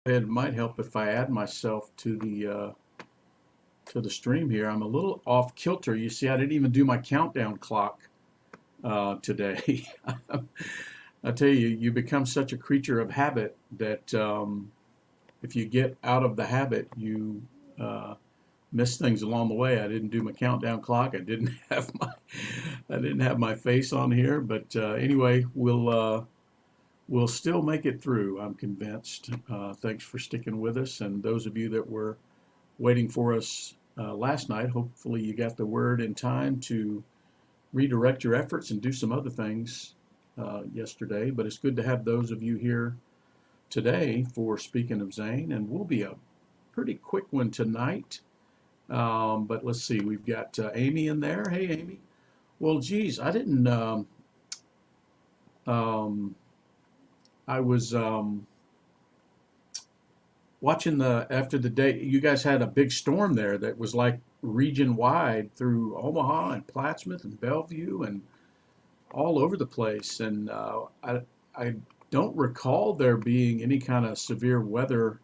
It might help if I add myself to the stream here. I'm a little off kilter. You see, I didn't even do my countdown clock today. I tell you, you become such a creature of habit that if you get out of the habit, you miss things along the way. I didn't do my countdown clock. I didn't have my face on here. But anyway, we'll still make it through. I'm convinced. Thanks for sticking with us, and those of you that were waiting for us last night. Hopefully, you got the word in time to redirect your efforts and do some other things yesterday. But it's good to have those of you here today for Speaking of Zane, and we'll be a pretty quick one tonight. But let's see, we've got Amy in there. Hey, Amy. Well, geez, I didn't. Um, I was watching after the day. You guys had a big storm there that was like region wide through Omaha and Plattsmouth and Bellevue and all over the place. And I don't recall there being any kind of severe weather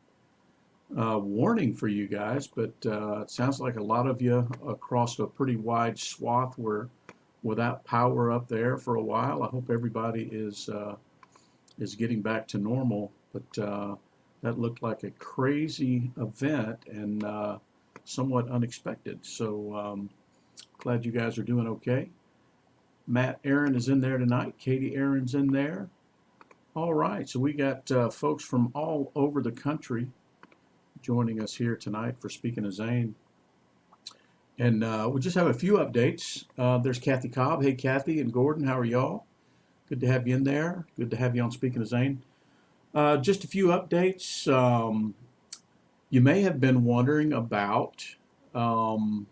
warning for you guys, but it sounds like a lot of you across a pretty wide swath were without power up there for a while. I hope everybody is getting back to normal, but that looked like a crazy event and somewhat unexpected. So glad you guys are doing okay. Matt Aaron is in there tonight. Katie Aaron's in there. All right, so we got folks from all over the country joining us here tonight for Speaking of Zane. And we'll just have a few updates. There's Kathy Cobb. Hey, Kathy and Gordon, how are y'all? Good to have you in there. Good to have you on Speaking of Zane. Just a few updates. You may have been wondering about um,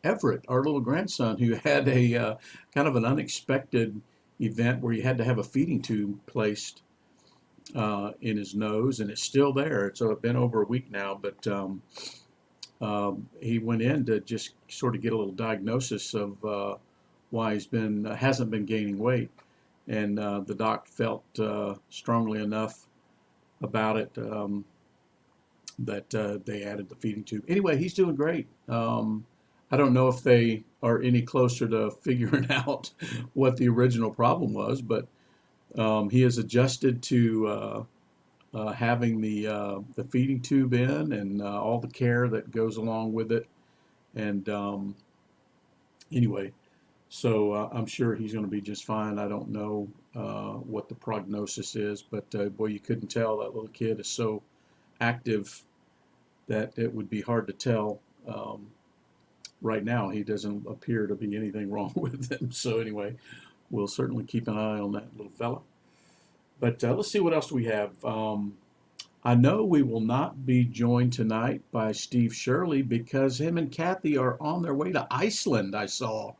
Everett, our little grandson, who had a kind of an unexpected event where he had to have a feeding tube placed in his nose, and it's still there. It's been over a week now, but he went in to just sort of get a little diagnosis of why he's been hasn't been gaining weight, and the doc felt strongly enough about it that they added the feeding tube. Anyway, he's doing great. I don't know if they are any closer to figuring out what the original problem was, but he has adjusted to having the feeding tube in and all the care that goes along with it. And anyway, so I'm sure he's going to be just fine. I don't know what the prognosis is, but boy, you couldn't tell. That little kid is so active that it would be hard to tell. Right now, he doesn't appear to be anything wrong with him. So anyway, we'll certainly keep an eye on that little fella. But let's see what else we have. I know we will not be joined tonight by Steve Shirley because him and Kathy are on their way to Iceland, I saw.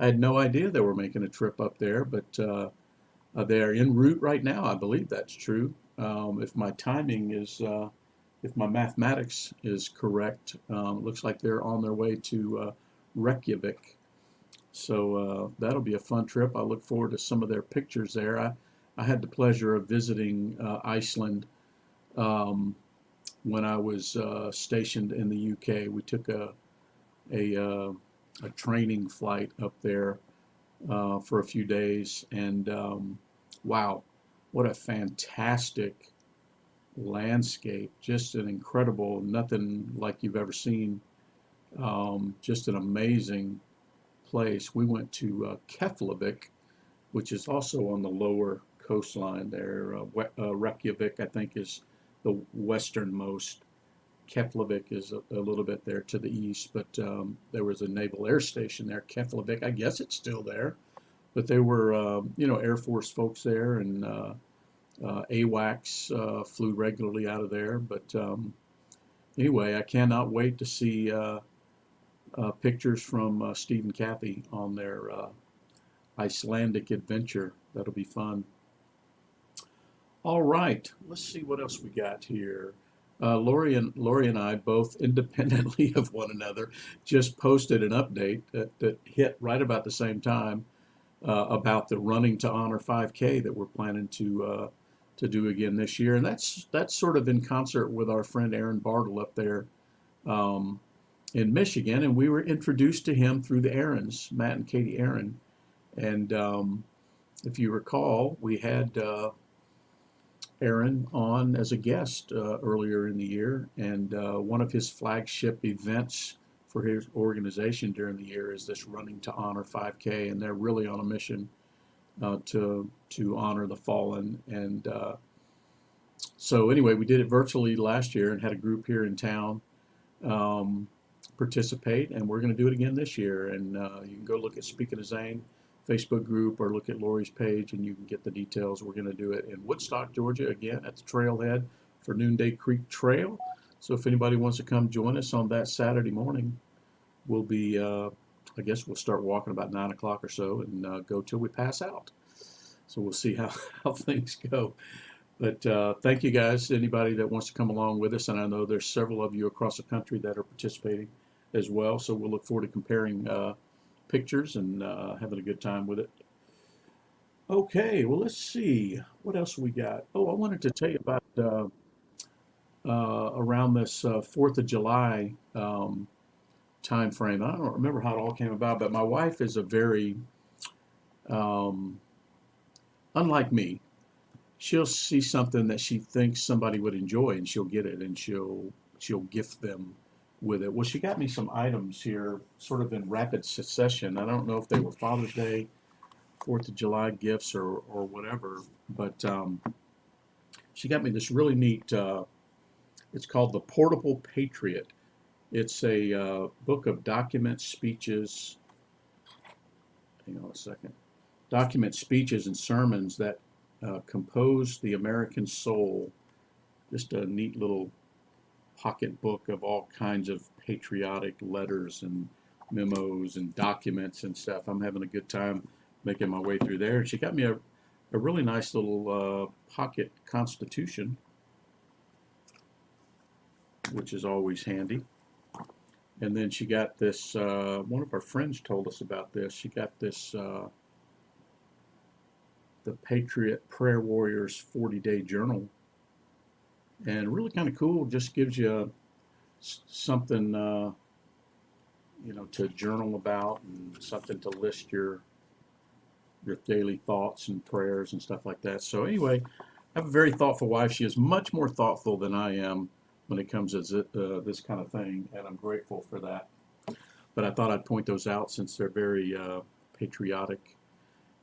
I had no idea they were making a trip up there, but they are en route right now. I believe that's true. If my timing is, if my mathematics is correct, it looks like they're on their way to Reykjavik. So that'll be a fun trip. I look forward to some of their pictures there. I had the pleasure of visiting Iceland when I was stationed in the UK. We took a training flight up there for a few days, and wow, what a fantastic landscape! Just an incredible, nothing like you've ever seen. Just an amazing place. We went to Keflavik, which is also on the lower coastline there. Reykjavik, I think, is the westernmost. Keflavik is a little bit there to the east, but there was a naval air station there, Keflavik. I guess it's still there, but there were, Air Force folks there, and AWACS flew regularly out of there. But anyway, I cannot wait to see pictures from Steve and Kathy on their Icelandic adventure. That'll be fun. All right, let's see what else we got here. Lori and I, both independently of one another, just posted an update that hit right about the same time about the Running to Honor 5K that we're planning to to do again this year. And that's sort of in concert with our friend Aaron Bartle up there um, in Michigan. And we were introduced to him through the Aarons, Matt and Katie Aaron. And if you recall, we had Aaron on as a guest earlier in the year. And one of his flagship events for his organization during the year is this Running to Honor 5K. And they're really on a mission to honor the fallen. And so anyway, we did it virtually last year and had a group here in town um, participate, and we're going to do it again this year. And you can go look at Speaking of Zane Facebook group or look at Lori's page, and you can get the details. We're going to do it in Woodstock, Georgia, again at the trailhead for Noonday Creek Trail. So if anybody wants to come join us on that Saturday morning, we'll be, I guess we'll start walking about 9 o'clock or so and go till we pass out. So we'll see how things go. But thank you guys, anybody that wants to come along with us. And I know there's several of you across the country that are participating as well. So we'll look forward to comparing pictures and having a good time with it. Okay, well, let's see. What else we got? Oh, I wanted to tell you about around this 4th of July time frame. I don't remember how it all came about, but my wife is a very, um, unlike me, she'll see something that she thinks somebody would enjoy and she'll get it and she'll gift them with it. Well, she got me some items here sort of in rapid succession. I don't know if they were Father's Day, 4th of July gifts or whatever, but she got me this really neat, it's called The Portable Patriot. It's a book of documents, speeches, hang on a second, documents, speeches, and sermons that compose the American soul. Just a neat little pocket book of all kinds of patriotic letters and memos and documents and stuff. I'm having a good time making my way through there. And she got me a really nice little pocket constitution, which is always handy. And then she got this, one of our friends told us about this. She got this, the Patriot Prayer Warriors 40-day journal. And really kind of cool, just gives you something, to journal about and something to list your daily thoughts and prayers and stuff like that. So anyway, I have a very thoughtful wife. She is much more thoughtful than I am when it comes to this kind of thing, and I'm grateful for that. But I thought I'd point those out since they're very patriotic.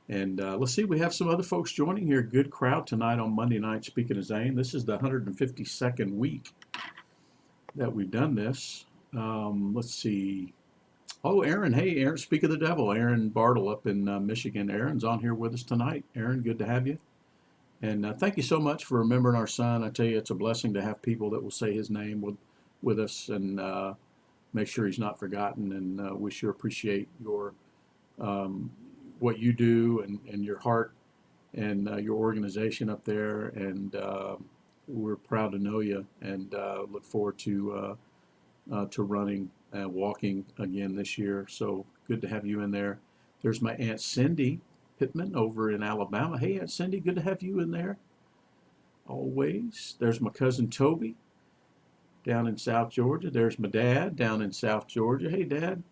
And let's see, we have some other folks joining here. Good crowd tonight on Monday night, Speaking of Zane. This is the 152nd week that we've done this. Let's see. Oh, Aaron. Hey, Aaron, speak of the devil. Aaron Bartle up in Michigan. Aaron's on here with us tonight. Aaron, good to have you. And thank you so much for remembering our son. I tell you, it's a blessing to have people that will say his name with us and make sure he's not forgotten. And we sure appreciate your what you do and your heart and your organization up there. And we're proud to know you and look forward to running and walking again this year. So good to have you in there. There's my Aunt Cindy Pittman over in Alabama. Hey, Aunt Cindy, good to have you in there. Always. There's my cousin Toby down in South Georgia. There's my dad down in South Georgia. Hey, Dad.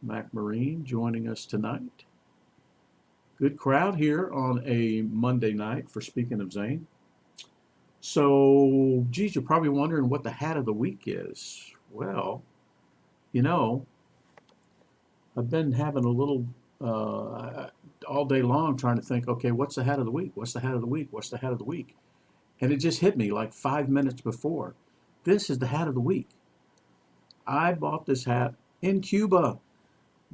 Mac Marine joining us tonight. Good crowd here on a Monday night for Speaking of Zane. So, geez, you're probably wondering what the hat of the week is. Well, I've been having a little all day long trying to think, okay, what's the hat of the week? What's the hat of the week? What's the hat of the week? And it just hit me like 5 minutes before. This is the hat of the week. I bought this hat in Cuba.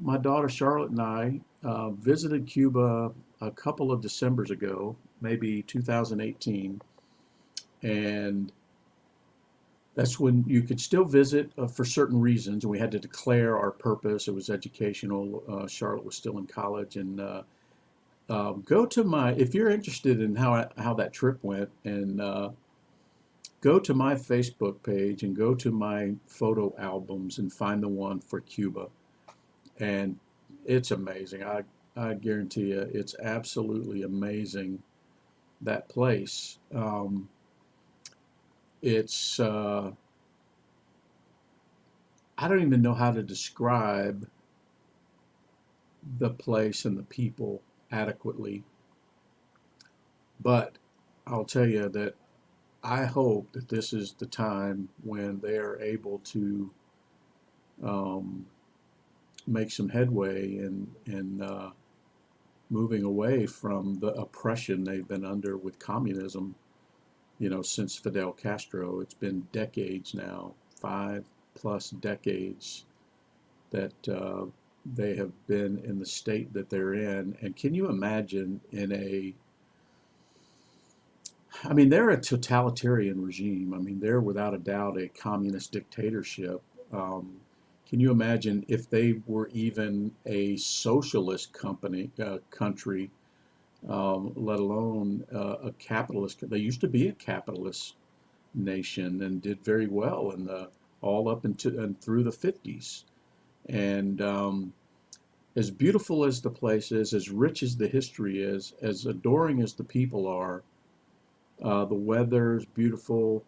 My daughter Charlotte and I visited Cuba a couple of Decembers ago, maybe 2018. And that's when you could still visit for certain reasons. And we had to declare our purpose. It was educational. Charlotte was still in college. And go to if you're interested in how that trip went, and go to my Facebook page and go to my photo albums and find the one for Cuba. And it's amazing. I guarantee you, it's absolutely amazing that place. It's I don't even know how to describe the place and the people adequately, but I'll tell you that I hope that this is the time when they are able to um, make some headway in moving away from the oppression they've been under with communism. Since Fidel Castro, it's been decades now, 5+ decades that they have been in the state that they're in. And can you imagine I mean, they're a totalitarian regime. I mean, they're without a doubt a communist dictatorship. Um, can you imagine if they were even a socialist country, let alone a capitalist? They used to be a capitalist nation and did very well in the all up into and through the 50s. And as beautiful as the place is, as rich as the history is, as adoring as the people are, the weather is beautiful,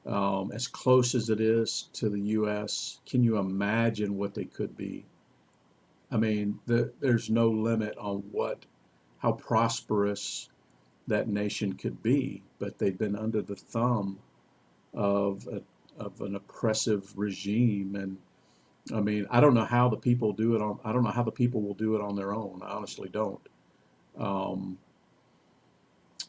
as close as it is to the U.S. Can you imagine what they could be? I mean, there's no limit on how prosperous that nation could be, but they've been under the thumb of an oppressive regime. And I mean, I don't know how the people do it I don't know how the people will do it on their own. I honestly don't. Um,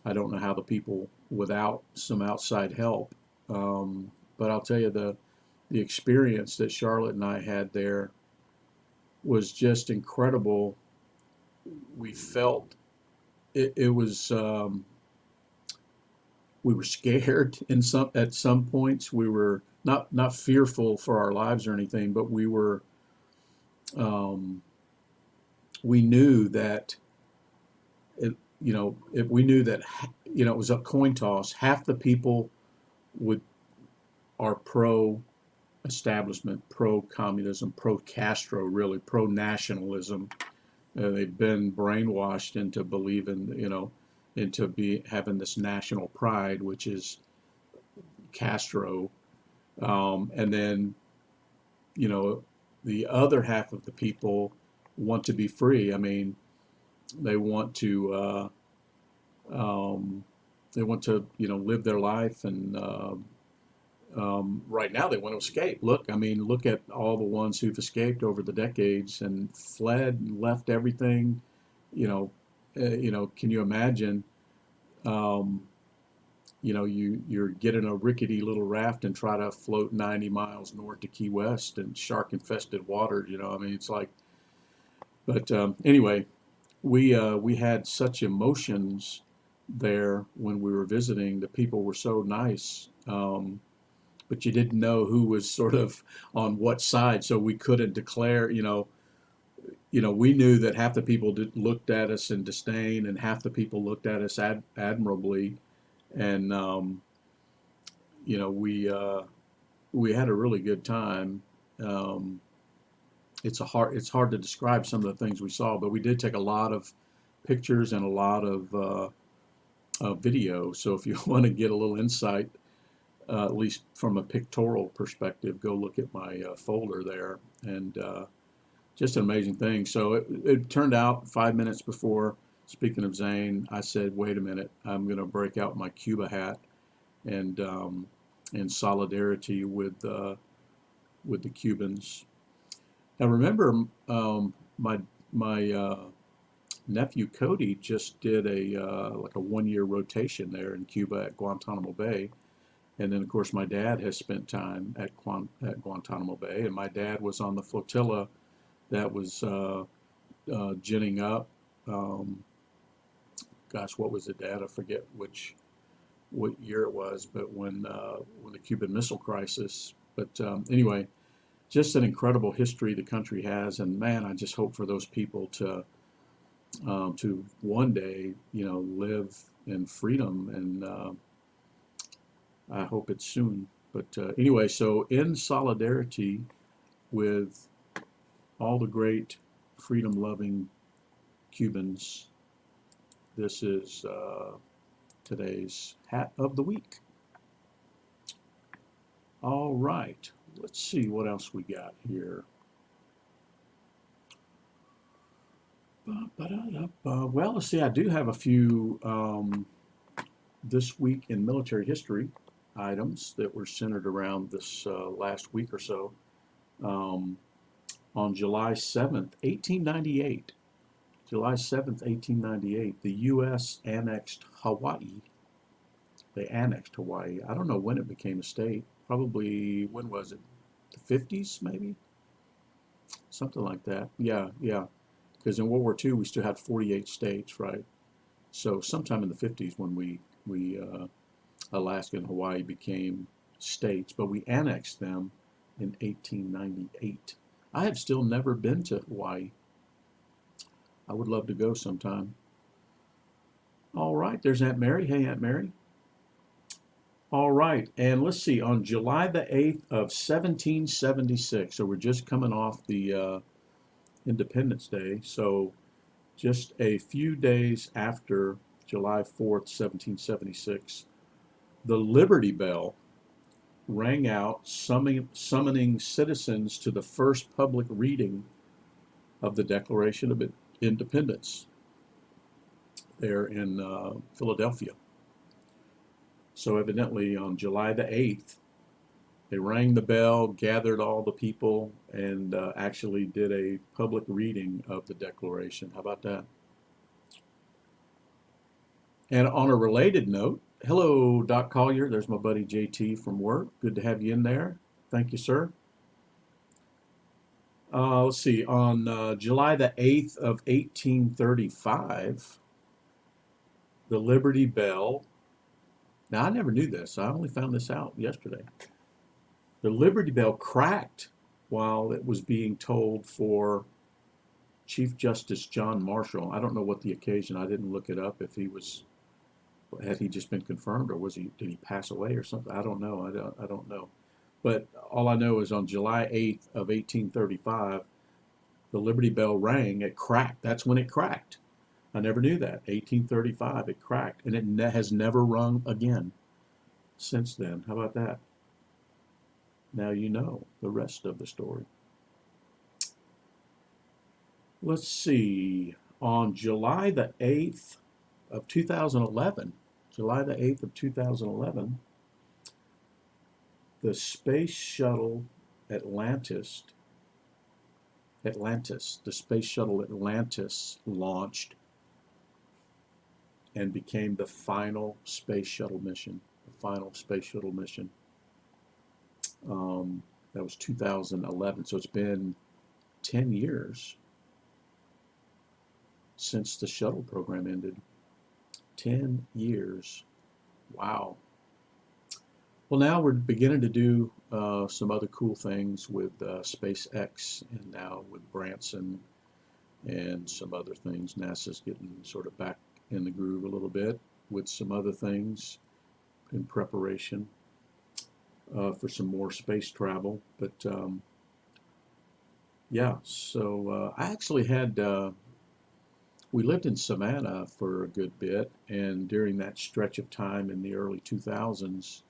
I don't know how the people without some outside help. But I'll tell you, the experience that Charlotte and I had there was just incredible. We felt it was we were scared at some points. We were not fearful for our lives or anything, but um, we knew that we knew that it was a coin toss. Half the people would are pro establishment, pro communism, pro Castro, really pro nationalism. They've been brainwashed into believing, into having this national pride, which is Castro. And then, you know, the other half of the people want to be free. I mean, they want to um, live their life, and right now they want to escape. Look, I mean, look at all the ones who've escaped over the decades and fled and left everything. Can you imagine? Um, you're getting a rickety little raft and try to float 90 miles north to Key West and shark infested water. I mean, it's like. But anyway, we had such emotions there when we were visiting. The people were so nice. But you didn't know who was sort of on what side, so we couldn't declare. We knew that half the people looked at us in disdain, and half the people looked at us admirably, and we had a really good time. Um, it's hard to describe some of the things we saw, but we did take a lot of pictures and a lot of video. So if you want to get a little insight, at least from a pictorial perspective, go look at my folder there, and just an amazing thing. So it turned out 5 minutes before, speaking of Zane, I said, wait a minute, I'm going to break out my Cuba hat and in solidarity with the Cubans. Now remember, my nephew Cody just did like a 1 year rotation there in Cuba at Guantanamo Bay. And then, of course, my dad has spent time at Guantanamo Bay, and my dad was on the flotilla that was ginning up. Um, Gosh, what was it, Dad? I forget what year it was, but when the Cuban Missile Crisis. But anyway, just an incredible history the country has, and man, I just hope for those people to one day, live in freedom, and I hope it's soon. But anyway, so in solidarity with all the great freedom-loving Cubans, this is today's hat of the week. All right, let's see what else we got here. Well, let's see. I do have a few this week in military history items that were centered around this last week or so. Um, on July 7th, 1898, July 7th, 1898, the U.S. annexed Hawaii. They annexed Hawaii. I don't know when it became a state. Probably, when was it? The 50s, maybe? Something like that. Yeah, yeah. Because in World War II, we still had 48 states, right? So sometime in the 50s when we Alaska and Hawaii became states, but we annexed them in 1898. I have still never been to Hawaii. I would love to go sometime. All right, there's Aunt Mary. Hey, Aunt Mary. All right, and let's see, on July the 8th of 1776, so we're just coming off the Independence Day, so just a few days after July 4th, 1776, the Liberty Bell rang out, summoning citizens to the first public reading of the Declaration of Independence there in Philadelphia. So evidently on July the 8th, they rang the bell, gathered all the people, and actually did a public reading of the Declaration. How about that? And on a related note, hello, Doc Collier. There's my buddy JT from work. Good to have you in there. Thank you, sir. Let's see, on July the 8th of 1835, the Liberty Bell. Now, I never knew this. I only found this out yesterday. The Liberty Bell cracked while it was being tolled for Chief Justice John Marshall. I don't know what the occasion. I didn't look it up if had he just been confirmed, or did he pass away or something? I don't know. I don't know. But all I know is on July 8th of 1835, the Liberty Bell rang. It cracked. That's when it cracked. I never knew that. 1835, it cracked, and it has never rung again since then. How about that? Now you know the rest of the story. Let's see. On July the 8th of 2011, July the 8th of 2011, the space shuttle Atlantis, the space shuttle Atlantis launched and became the final space shuttle mission. The final space shuttle mission. That was 2011. So it's been 10 years since the shuttle program ended. 10 years. Wow. Well, now we're beginning to do some other cool things with SpaceX, and now with Branson and some other things. NASA's getting sort of back in the groove a little bit with some other things in preparation for some more space travel. But yeah, so I actually had, we lived in Savannah for a good bit, and during that stretch of time in the early 2000s,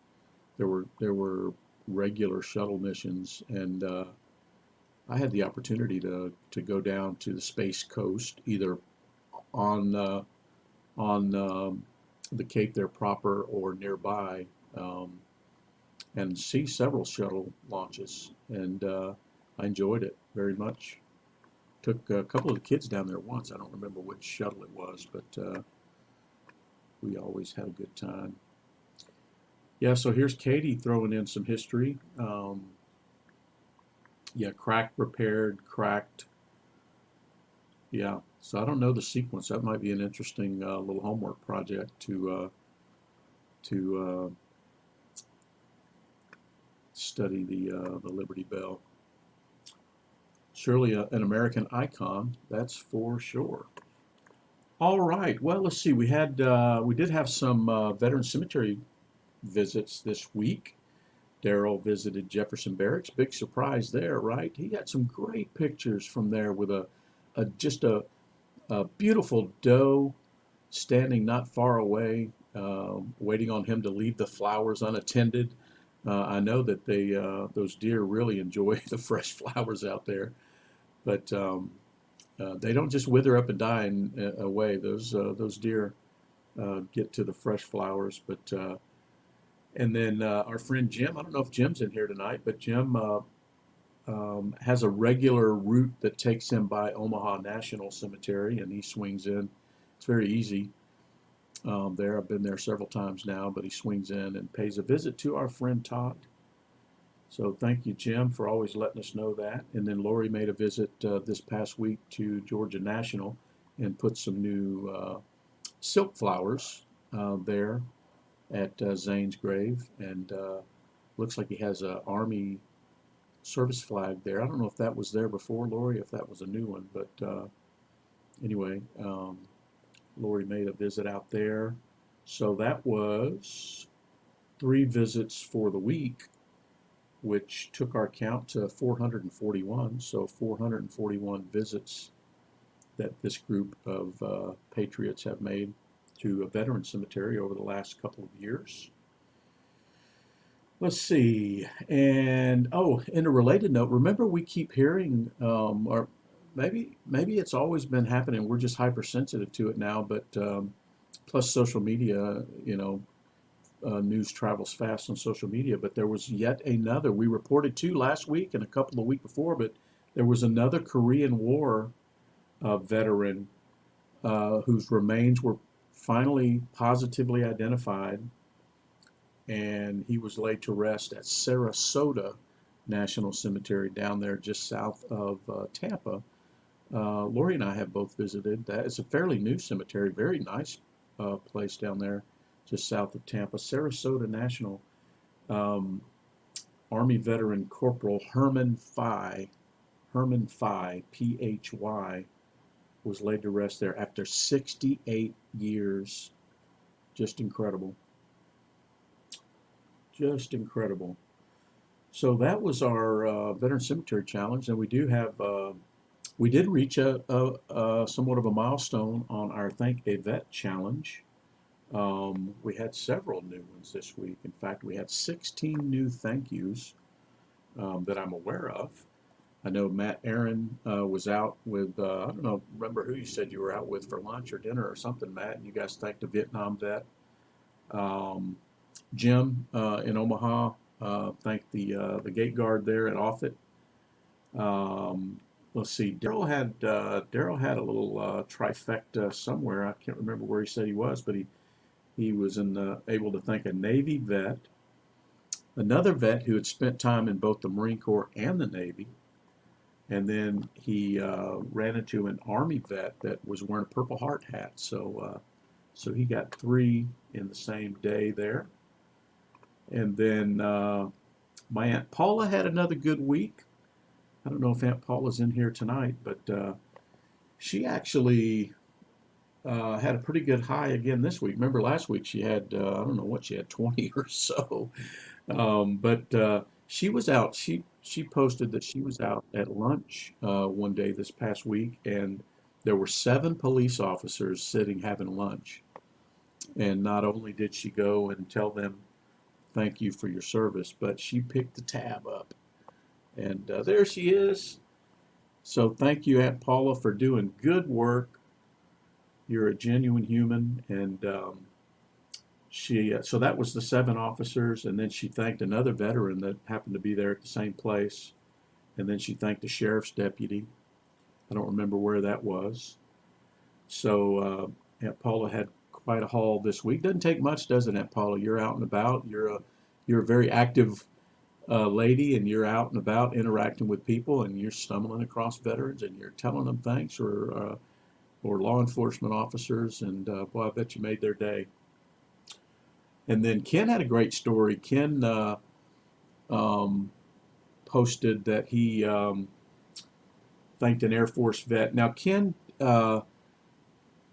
there were regular shuttle missions, and I had the opportunity to go down to the Space Coast, either on the Cape there proper or nearby, and see several shuttle launches, and I enjoyed it very much. Took a couple of the kids down there once. I don't remember which shuttle it was, but we always had a good time. Yeah, so here's Katie throwing in some history. Yeah, cracked, repaired, cracked. Yeah, so I don't know the sequence. That might be an interesting little homework project to study the Liberty Bell. Surely an American icon, that's for sure. All right. Well, let's see. We did have some veteran cemetery visits this week. Daryl visited Jefferson Barracks. Big surprise there, right? He got some great pictures from there with just a beautiful doe standing not far away waiting on him to leave the flowers unattended. I know that those deer really enjoy the fresh flowers out there, but they don't just wither up and die away. Those deer get to the fresh flowers. But and then our friend Jim, I don't know if Jim's in here tonight, but Jim has a regular route that takes him by Omaha National Cemetery, and he swings in. It's very easy there. I've been there several times now, but he swings in and pays a visit to our friend Todd. So thank you, Jim, for always letting us know that. And then Lori made a visit this past week to Georgia National and put some new silk flowers there at Zane's grave. And looks like he has an Army service flag there. I don't know if that was there before, Lori, if that was a new one. But anyway, Lori made a visit out there. So that was 3 visits for the week, which took our count to 441. So 441 visits that this group of patriots have made to a veteran cemetery over the last couple of years. Let's see. And oh, in a related note, remember we keep hearing, or maybe it's always been happening. We're just hypersensitive to it now, but plus social media, news travels fast on social media. But there was yet another. We reported 2 last week and a couple the week before, but there was another Korean War veteran whose remains were finally positively identified, and he was laid to rest at Sarasota National Cemetery down there just south of Tampa. Lori and I have both visited that. It's a fairly new cemetery, very nice place down there just south of Tampa. Sarasota National. Army veteran Corporal Herman Phy, Phy, was laid to rest there after 68 years. Just incredible. Just incredible. So that was our Veteran Cemetery Challenge, and we did reach a somewhat of a milestone on our Thank a Vet Challenge. We had several new ones this week. In fact, we had 16 new thank yous that I'm aware of. I know Matt Aaron was out with, I don't know, remember who you said you were out with for lunch or dinner or something, Matt, and you guys thanked a Vietnam vet. Jim in Omaha thanked the gate guard there at Offutt. Let's see, Daryl had a little trifecta somewhere. I can't remember where he said he was, but he was able to thank a Navy vet, another vet who had spent time in both the Marine Corps and the Navy, and then he ran into an Army vet that was wearing a Purple Heart hat. So he got 3 in the same day there. And then my Aunt Paula had another good week. I don't know if Aunt Paula's in here tonight, but she actually had a pretty good high again this week. Remember last week she had, I don't know what she had, 20 or so. But she was out. She posted that she was out at lunch one day this past week, and there were 7 police officers sitting having lunch. And not only did she go and tell them, thank you for your service, but she picked the tab up. And there she is. So thank you, Aunt Paula, for doing good work. You're a genuine human. And so that was the 7 officers. And then she thanked another veteran that happened to be there at the same place. And then she thanked the sheriff's deputy. I don't remember where that was. So Aunt Paula had quite a haul this week. Doesn't take much, does it, Aunt Paula? You're out and about. You're a very active lady, and you're out and about interacting with people, and you're stumbling across veterans, and you're telling them thanks, or law enforcement officers, and boy, I bet you made their day. And then Ken had a great story. Ken posted that he thanked an Air Force vet. Now, Ken,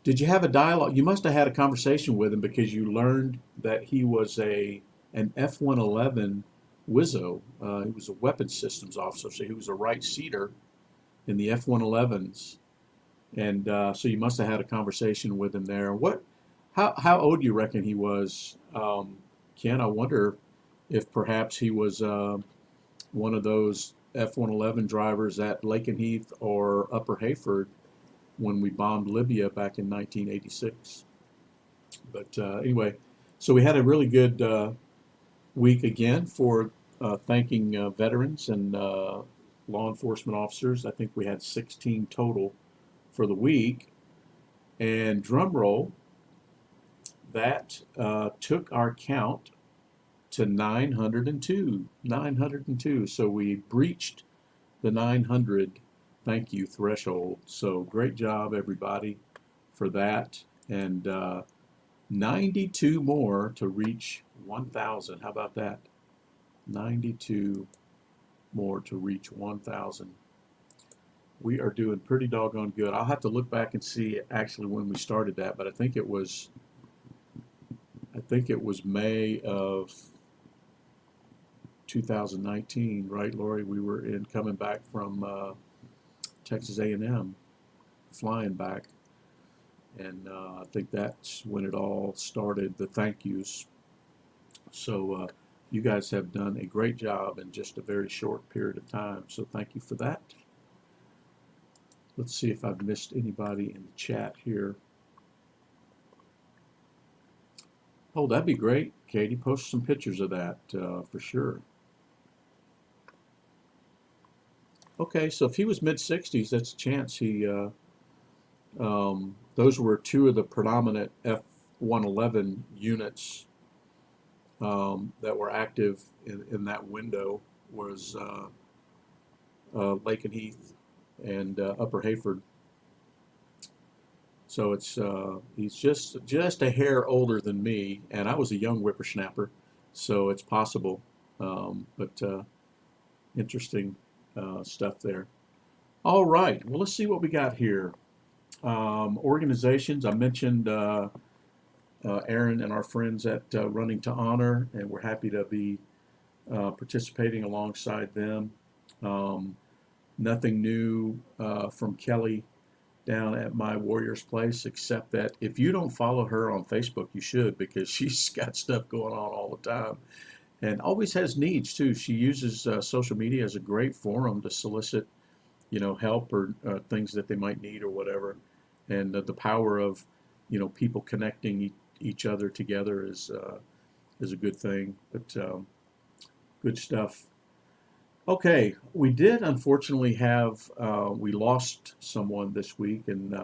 did you have a dialogue? You must have had a conversation with him, because you learned that he was an F-111 Wizzo. He was a weapons systems officer, so he was a right-seater in the F-111s. And so you must have had a conversation with him there. How old do you reckon he was, Ken? I wonder if perhaps he was one of those F-111 drivers at Lakenheath or Upper Hayford when we bombed Libya back in 1986. But anyway, so we had a really good week again for thanking veterans and law enforcement officers. I think we had 16 total for the week. And drum roll, that took our count to 902. 902. So we breached the 900 thank you threshold. So great job, everybody, for that. And 92 more to reach 1,000. How about that? 92 more to reach 1,000. We are doing pretty doggone good. I'll have to look back and see actually when we started that, but I think it was May of 2019, right, Lori? We were coming back from Texas A&M, flying back, and I think that's when it all started. The thank yous. So you guys have done a great job in just a very short period of time. So thank you for that. Let's see if I've missed anybody in the chat here. Oh, that'd be great, Katie. Post some pictures of that for sure. Okay, so if he was mid-60s, that's a chance he. Those were two of the predominant F-111 units that were active in that window. Was Lakenheath and Upper Hayford. So it's he's just a hair older than me, and I was a young whippersnapper, so it's possible. But interesting stuff there. All right, well, let's see what we got here. Organizations, I mentioned Aaron and our friends at Running to Honor, and we're happy to be participating alongside them. Nothing new from Kelly down at My Warrior's Place, except that if you don't follow her on Facebook, you should, because she's got stuff going on all the time and always has needs too. She uses social media as a great forum to solicit, help or things that they might need or whatever. And the power of, people connecting each other together is a good thing. But good stuff. Okay, we did unfortunately have we lost someone this week, and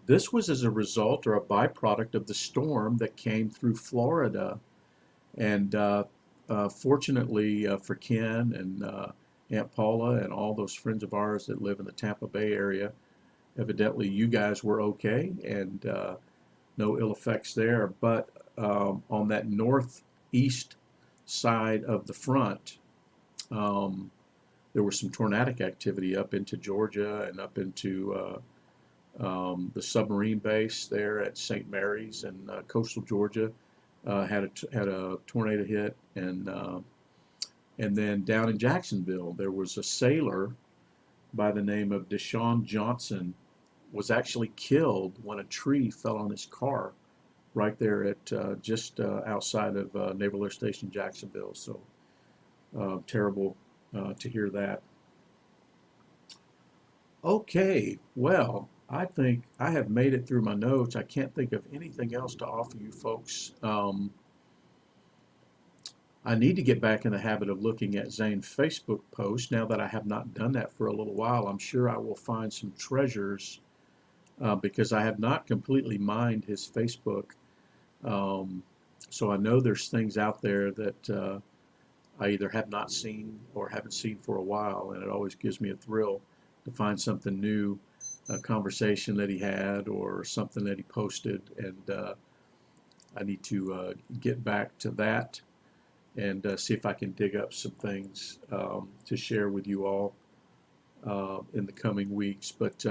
this was as a result or a byproduct of the storm that came through Florida. And fortunately for Ken and Aunt Paula and all those friends of ours that live in the Tampa Bay area, evidently you guys were okay and no ill effects there. But on that northeast side of the front, there was some tornadic activity up into Georgia and up into the submarine base there at St. Mary's in coastal Georgia. Had a tornado hit, and then down in Jacksonville there was a sailor by the name of Deshaun Johnson was actually killed when a tree fell on his car right there at just outside of Naval Air Station Jacksonville. So terrible to hear that. Okay, well, I think I have made it through my notes. I can't think of anything else to offer you folks. I need to get back in the habit of looking at Zane's Facebook posts. Now that I have not done that for a little while, I'm sure I will find some treasures because I have not completely mined his Facebook. So I know there's things out there that I either have not seen or haven't seen for a while, and it always gives me a thrill to find something new, a conversation that he had or something that he posted, and I need to get back to that and see if I can dig up some things to share with you all in the coming weeks. But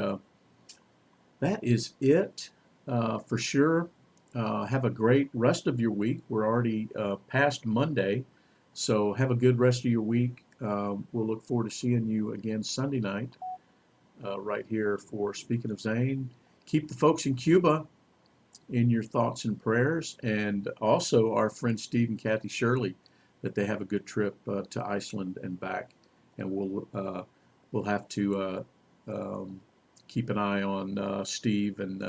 that is it for sure. Have a great rest of your week. We're already past Monday, so have a good rest of your week. We'll look forward to seeing you again Sunday night right here for Speaking of Zane. Keep the folks in Cuba in your thoughts and prayers, and also our friend Steve and Kathy Shirley, that they have a good trip to Iceland and back. And we'll have to keep an eye on Steve and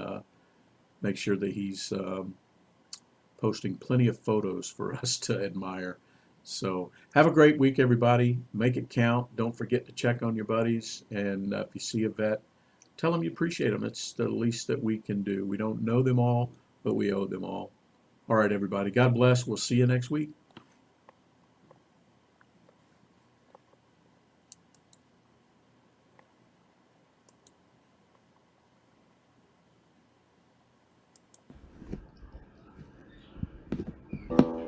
make sure that he's posting plenty of photos for us to admire. So have a great week, everybody. Make it count. Don't forget to check on your buddies. And if you see a vet, tell them you appreciate them. It's the least that we can do. We don't know them all, but we owe them all. All right, everybody. God bless. We'll see you next week.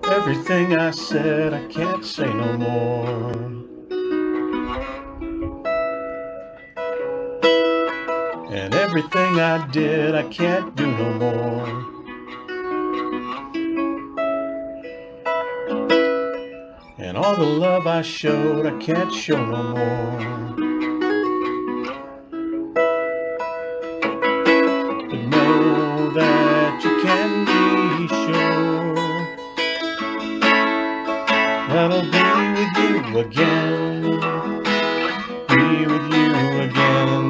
Everything I said, I can't say no more. And everything I did, I can't do no more. And all the love I showed, I can't show no more. But know that you can be sure that I'll be with you again. Be with you again.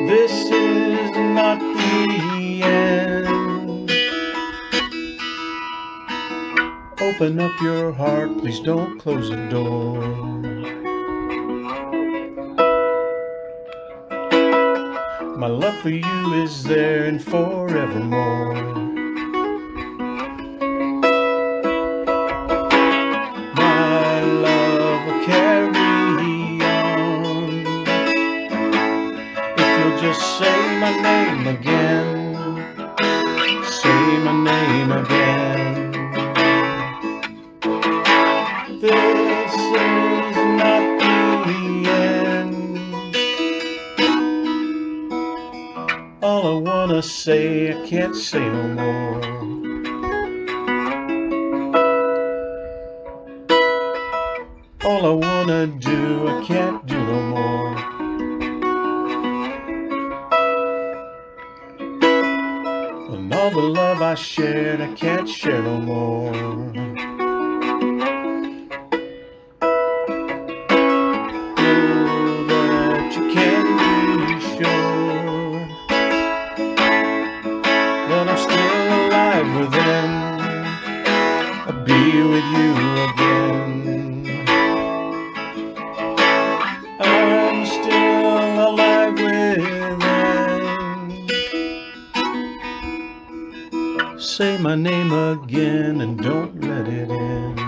This is not the end. Open up your heart, please don't close the door. My love for you is there and forevermore. My love will carry on if you'll just say my name again. Say my name again. This is not the end. All I wanna say, I can't say no more. All I wanna do, I can't do no more. And all the love I shared, I can't share no more. That I'm still alive within. I'll be with you again. I'm still alive within. Say my name again and don't let it in.